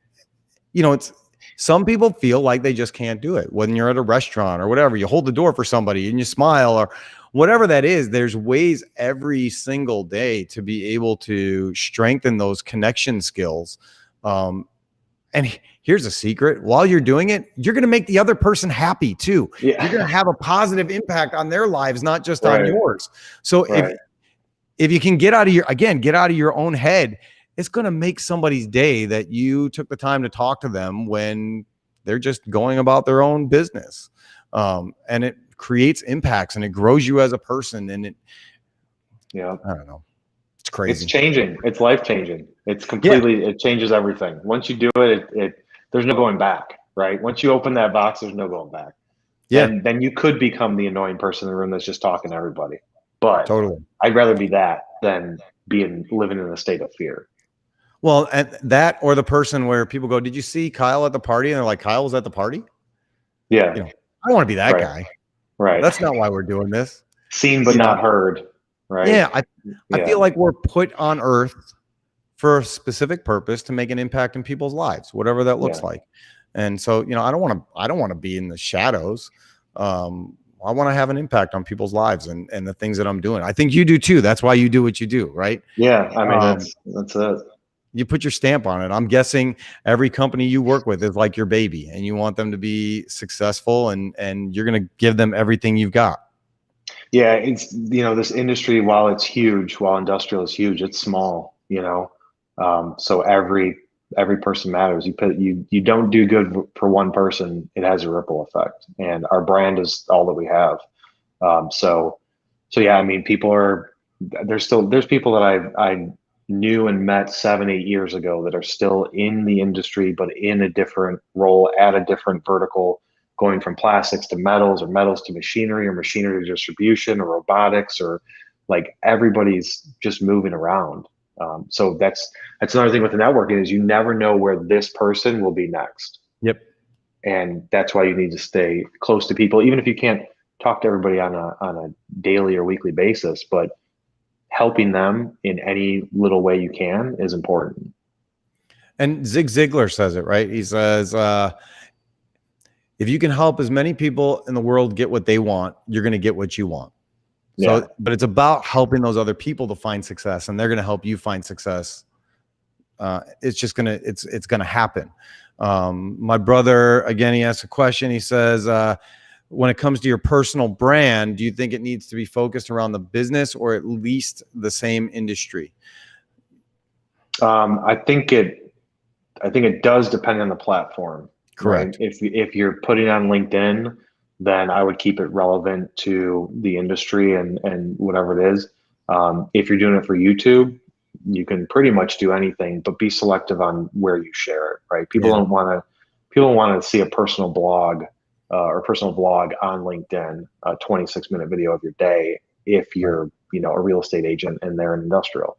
it's, some people feel like they just can't do it. When you're at a restaurant or whatever, you hold the door for somebody and you smile or whatever that is, there's ways every single day to be able to strengthen those connection skills. And here's a secret: while you're doing it, you're going to make the other person happy too. Yeah. You're going to have a positive impact on their lives, not just on yours. So if you can get out of your own head, it's going to make somebody's day that you took the time to talk to them when they're just going about their own business. And it creates impacts and it grows you as a person. And I don't know. It's crazy. It's changing. It's life changing. It's completely, it changes everything. Once you do it, there's no going back, right? Once you open that box, there's no going back. Yeah. And then you could become the annoying person in the room that's just talking to everybody. But totally, I'd rather be that than living in a state of fear. Well, and that, or the person where people go, "Did you see Kyle at the party?" And they're like, "Kyle was at the party?" Yeah. I don't want to be that guy. Right. That's not why we're doing this. Seen but not heard. Right. Yeah. I feel like we're put on earth for a specific purpose to make an impact in people's lives, whatever that looks like. And so, I don't want to be in the shadows. I want to have an impact on people's lives and the things that I'm doing. I think you do too. That's why you do what you do, right? Yeah. I mean, that's it. You put your stamp on it. I'm guessing every company you work with is like your baby and you want them to be successful and you're going to give them everything you've got. Yeah. It's, this industry, while it's huge, while industrial is huge, it's small, so every person matters. You don't do good for one person, it has a ripple effect, and our brand is all that we have. So yeah, I mean, there's people that I knew and met 7-8 years ago that are still in the industry, but in a different role at a different vertical, going from plastics to metals, or metals to machinery, or machinery to distribution, or robotics, or like everybody's just moving around. So that's another thing with the networking, is you never know where this person will be next. Yep. And that's why you need to stay close to people, even if you can't talk to everybody on a daily or weekly basis, but helping them in any little way you can is important. And Zig Ziglar says it, right? He says, if you can help as many people in the world get what they want, you're going to get what you want. So, but it's about helping those other people to find success, and they're going to help you find success. It's going to happen. My brother, again, he asked a question. He says, when it comes to your personal brand, do you think it needs to be focused around the business or at least the same industry? I think it does depend on the platform. Correct. Right? If you're putting on LinkedIn, then I would keep it relevant to the industry and whatever it is. If you're doing it for YouTube, you can pretty much do anything, but be selective on where you share it, right? People don't want to see a personal blog or personal vlog on LinkedIn, a 26-minute video of your day, if you're, a real estate agent and they're an industrial.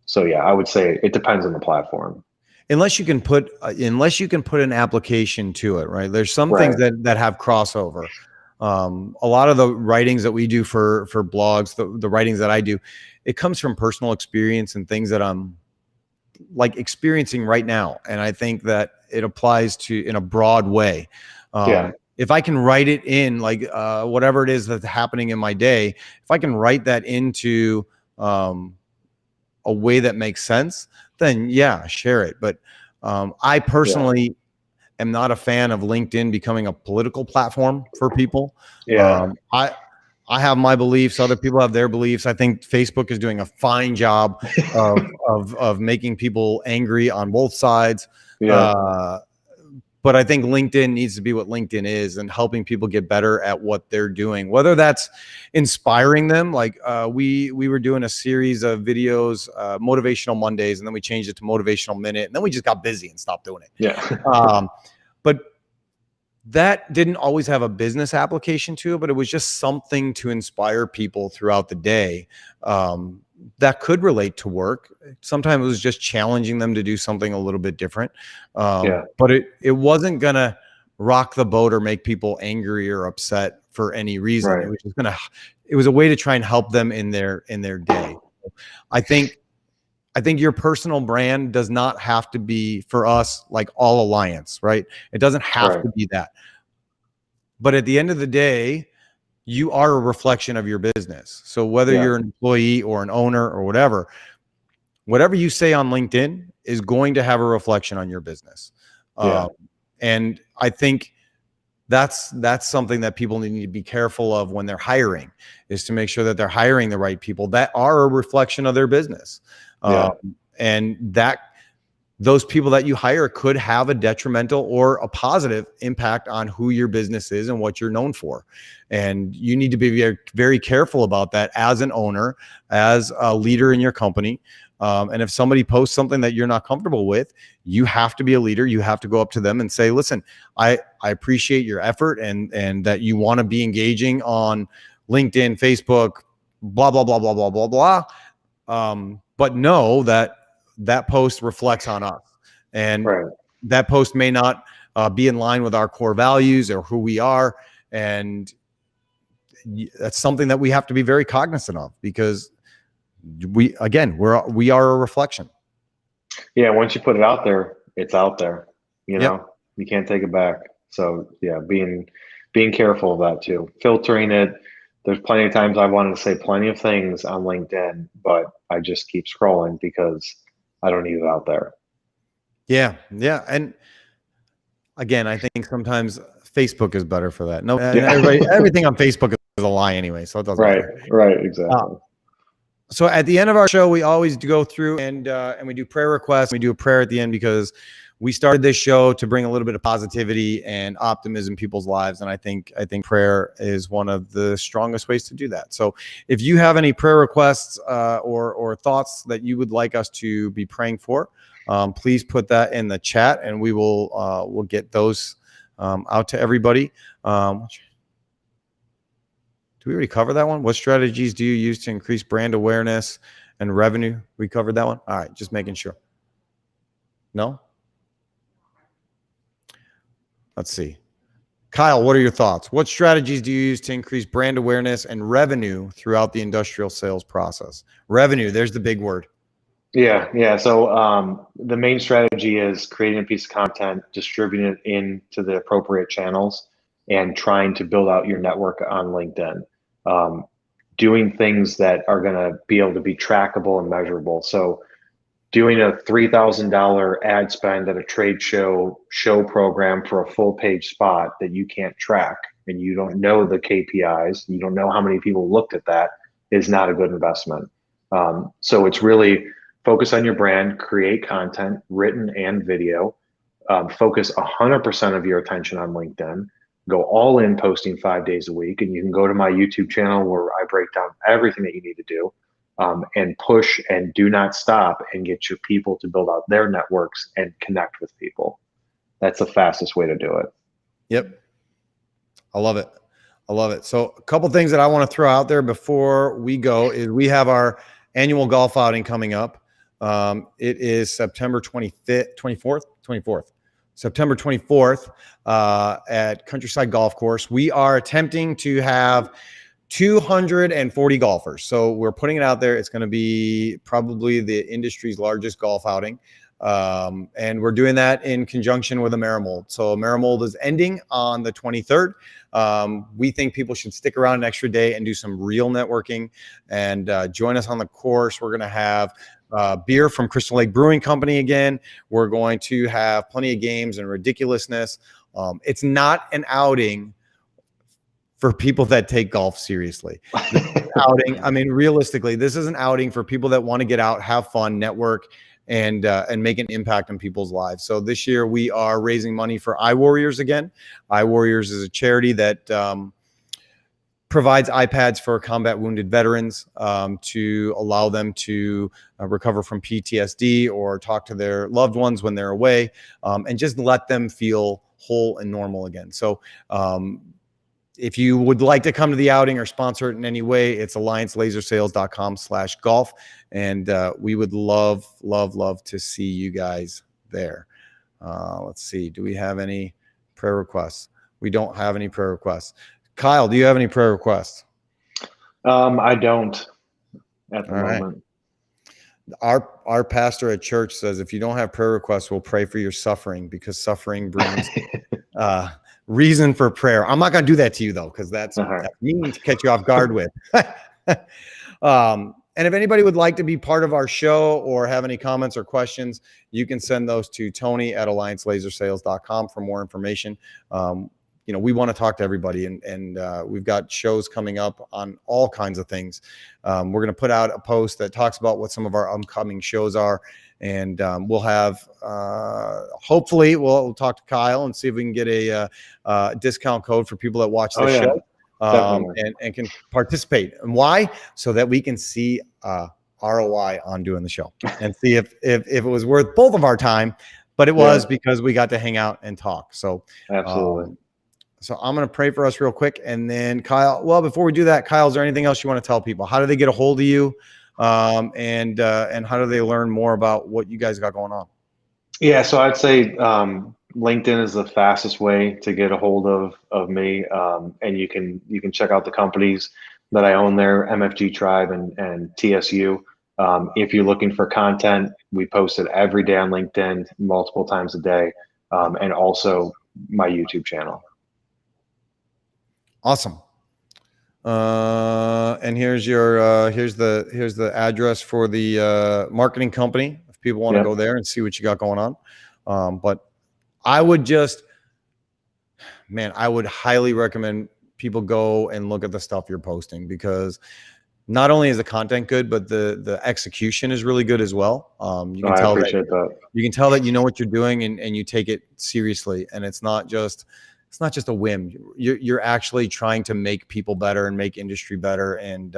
So yeah, I would say it depends on the platform. Unless you can put an application to it, right? There's some things that have crossover. A lot of the writings that we do for blogs, the writings that I do, it comes from personal experience and things that I'm like experiencing right now. And I think that it applies to in a broad way. If I can write it in like whatever it is that's happening in my day, if I can write that into a way that makes sense, then share it. But I personally am not a fan of LinkedIn becoming a political platform for people. I have my beliefs. Other people have their beliefs. I think Facebook is doing a fine job of making people angry on both sides. But I think LinkedIn needs to be what LinkedIn is, and helping people get better at what they're doing, whether that's inspiring them. Like we were doing a series of videos, Motivational Mondays, and then we changed it to Motivational Minute, and then we just got busy and stopped doing it. But that didn't always have a business application to it, but it was just something to inspire people throughout the day that could relate to work. Sometimes it was just challenging them to do something a little bit different. But it wasn't going to rock the boat or make people angry or upset for any reason. Right. It was just it was a way to try and help them in their day. I think your personal brand does not have to be, for us, like all Alliance, right? It doesn't have to be that. But at the end of the day, you are a reflection of your business. So whether you're an employee or an owner or whatever you say on LinkedIn is going to have a reflection on your business. And I think that's something that people need to be careful of when they're hiring, is to make sure that they're hiring the right people that are a reflection of their business. And that those people that you hire could have a detrimental or a positive impact on who your business is and what you're known for. And you need to be very, very careful about that as an owner, as a leader in your company. And if somebody posts something that you're not comfortable with, you have to be a leader. You have to go up to them and say, listen, I appreciate your effort and that you want to be engaging on LinkedIn, Facebook, blah, blah, blah, blah, blah, blah, blah. But know that post reflects on us, and that post may not be in line with our core values or who we are. And that's something that we have to be very cognizant of, because we are a reflection. Yeah. Once you put it out there, it's out there, you know, you can't take it back. So being careful of that too, filtering it. There's plenty of times I wanted to say plenty of things on LinkedIn, but I just keep scrolling because I don't need it out there. Yeah. And again, I think sometimes Facebook is better for that. No, everything on Facebook is a lie anyway, so it doesn't matter. Right, exactly. So at the end of our show, we always go through and we do prayer requests. We do a prayer at the end because we started this show to bring a little bit of positivity and optimism in people's lives. And I think prayer is one of the strongest ways to do that. So if you have any prayer requests or thoughts that you would like us to be praying for, please put that in the chat and we will we'll get those out to everybody. Do we already cover that one? What strategies do you use to increase brand awareness and revenue? We covered that one. All right, just making sure. No? Let's see. Kyle, what are your thoughts? What strategies do you use to increase brand awareness and revenue throughout the industrial sales process? Revenue, there's the big word. Yeah. So the main strategy is creating a piece of content, distributing it into the appropriate channels, and trying to build out your network on LinkedIn. Doing things that are going to be able to be trackable and measurable. So doing a $3,000 ad spend at a trade show program for a full page spot that you can't track and you don't know the KPIs, you don't know how many people looked at that, is not a good investment. So it's really focus on your brand, create content, written and video, focus 100% of your attention on LinkedIn, go all in posting 5 days a week. And you can go to my YouTube channel where I break down everything that you need to do. And push and do not stop and get your people to build out their networks and connect with people. That's the fastest way to do it. Yep. I love it. So a couple things that I want to throw out there before we go is we have our annual golf outing coming up. It is September 24th. September 24th at Countryside Golf Course. We are attempting to have 240 golfers. So we're putting it out there. It's going to be probably the industry's largest golf outing. And we're doing that in conjunction with AmeriMold. So AmeriMold is ending on the 23rd. We think people should stick around an extra day and do some real networking and join us on the course. We're going to have beer from Crystal Lake Brewing Company again. We're going to have plenty of games and ridiculousness. It's not an outing for people that take golf seriously. Outing, I mean, realistically, this is an outing for people that want to get out, have fun, network, and make an impact on people's lives. So this year we are raising money for iWarriors again. iWarriors is a charity that provides iPads for combat wounded veterans to allow them to recover from PTSD or talk to their loved ones when they're away, and just let them feel whole and normal again. So if you would like to come to the outing or sponsor it in any way, it's alliancelasersales.com/golf. And we would love to see you guys there. Let's see. Do we have any prayer requests? We don't have any prayer requests. Kyle, do you have any prayer requests? I don't at the moment. Our pastor at church says, if you don't have prayer requests, we'll pray for your suffering, because suffering brings reason for prayer. I'm not going to do that to you though, because that's mean to catch you off guard with. And if anybody would like to be part of our show or have any comments or questions, you can send those to Tony@alliancelasersales.com for more information. We want to talk to everybody, and we've got shows coming up on all kinds of things. We're going to put out a post that talks about what some of our upcoming shows are, and we'll have hopefully we'll talk to Kyle and see if we can get a discount code for people that watch the show. And can participate. And why? So that we can see ROI on doing the show and see if it was worth both of our time. But it was, because we got to hang out and talk. So absolutely. So I'm going to pray for us real quick. And then Kyle, well, before we do that, Kyle, is there anything else you want to tell people? How do they get a hold of you? And how do they learn more about what you guys got going on? Yeah, so I'd say LinkedIn is the fastest way to get a hold of me, and you can check out the companies that I own there, MFG Tribe and TSU. If you're looking for content, we post it every day on LinkedIn, multiple times a day, and also my YouTube channel. Awesome. And here's your here's the address for the marketing company if people want to go there and see what you got going on. But I would I would highly recommend people go and look at the stuff you're posting, because not only is the content good, but the execution is really good as well. You can tell you can tell that you know what you're doing, and you take it seriously, and it's not just a whim. You're actually trying to make people better and make industry better. And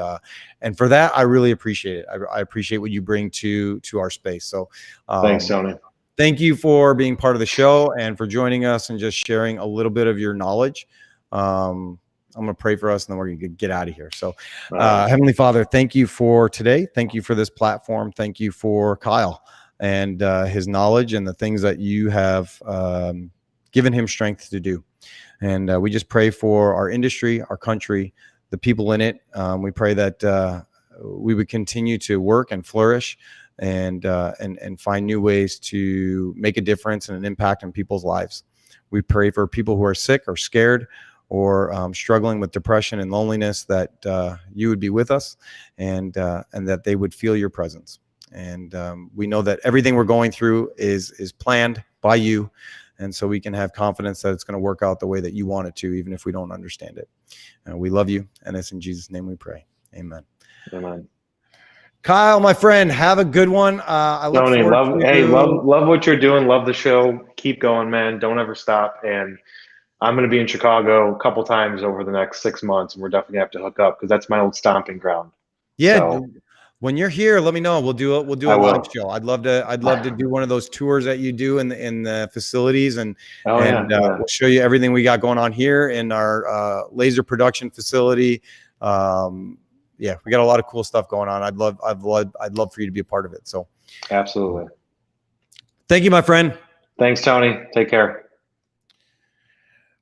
for that, I really appreciate it. I appreciate what you bring to our space. So thanks, Tony. Thank you for being part of the show and for joining us and just sharing a little bit of your knowledge. I'm going to pray for us, and then we're going to get out of here. So Heavenly Father, thank you for today. Thank you for this platform. Thank you for Kyle and his knowledge and the things that you have given him strength to do. And we just pray for our industry, our country, the people in it. We pray that we would continue to work and flourish and find new ways to make a difference and an impact on people's lives. We pray for people who are sick or scared or struggling with depression and loneliness, that you would be with us, and that they would feel your presence. And we know that everything we're going through is planned by you. And so we can have confidence that it's going to work out the way that you want it to, even if we don't understand it. We love you. And it's in Jesus' name we pray. Amen. Amen. Kyle, my friend, have a good one. I look Tony, forward to love what you're doing. Love the show. Keep going, man. Don't ever stop. And I'm going to be in Chicago a couple times over the next 6 months, and we're definitely going to have to hook up, because that's my old stomping ground. Yeah. So, when you're here, let me know. We'll do a live show. I'd love to do one of those tours that you do in the facilities, and we'll show you everything we got going on here in our laser production facility. We got a lot of cool stuff going on. I'd love for you to be a part of it. So absolutely. Thank you, my friend. Thanks, Tony. Take care.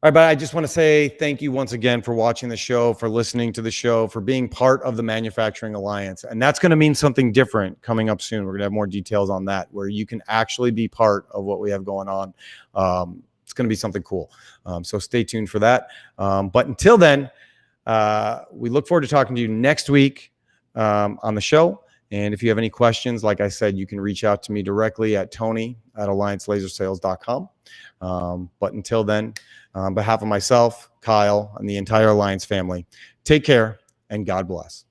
All right, but I just want to say thank you once again for watching the show, for listening to the show, for being part of the Manufacturing Alliance. And that's going to mean something different coming up soon. We're going to have more details on that, where you can actually be part of what we have going on. It's going to be something cool. So stay tuned for that. But until then, we look forward to talking to you next week on the show. And if you have any questions, like I said, you can reach out to me directly at Tony@alliancelasersales.com. But until then, on behalf of myself, Kyle, and the entire Alliance family, take care and God bless.